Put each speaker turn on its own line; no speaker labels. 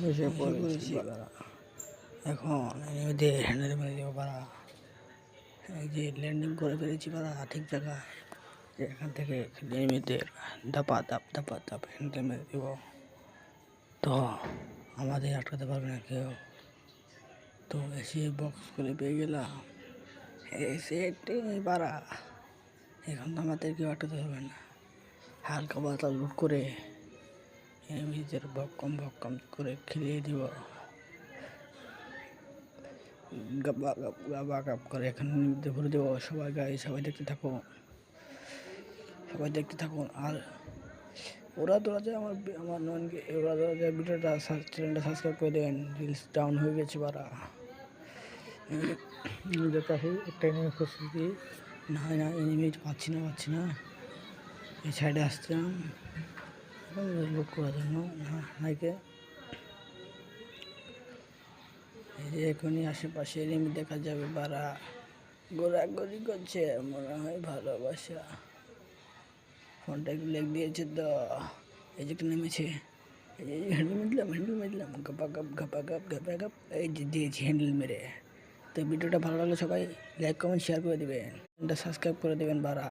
এসে পড়েছি বাড়া। এখন এদের হ্যান্ডেল মেরে দেবো বাড়া। এই যে ল্যান্ডিং করে ফেলেছি বাড়া ঠিক জায়গায়। এখান থেকে এনিমিদের ধাপা ধাপ হ্যান্ডেল মেরে দেবো। তো আমাদের আটকাতে পারবে না কেউ। তো এসে বক্স করে পেয়ে গেলাম। এসে বাড়া, এখন তো আমাদের কেউ আটকাতে পারবে না। হালকা পাতলা লুট করে এনিমিদের ভক্কম করে খেলিয়ে দিব। গাবা গাপ করে এখানে ভরে দেবো। সবাই গায়ে সবাই দেখতে থাকুন। আর ওরা তোরা যায় আমার নয়নকে ওরা তোরা যায় ভিডিওটা চ্যানেলটা সাবস্ক্রাইব করে দেবেন। রিলস ডাউন হয়ে গেছে বারা। দেখি একটা এনিমি খুঁজছি, না এনিমি পাচ্ছি না। এই সাইডে আসছিলাম লুক করার জন্য, না নাইকে এই যে এখনই আশেপাশে এনিমি দেখা যাবে বারা। ঘোরাঘুরি করছে মনে হয় ভালোবাসা। ফোনটা একটু লেগ দিয়েছে তো, এই যে একটা নেমেছে। এই যে হ্যান্ডেল মেরলাম গাপা গাপ এই যে দিয়েছি হ্যান্ডেল মেরে। তো ভিডিওটা ভালো লাগলে সবাই লাইক কমেন্ট শেয়ার করে দেবেন, সাবস্ক্রাইব করে দেবেন বারা।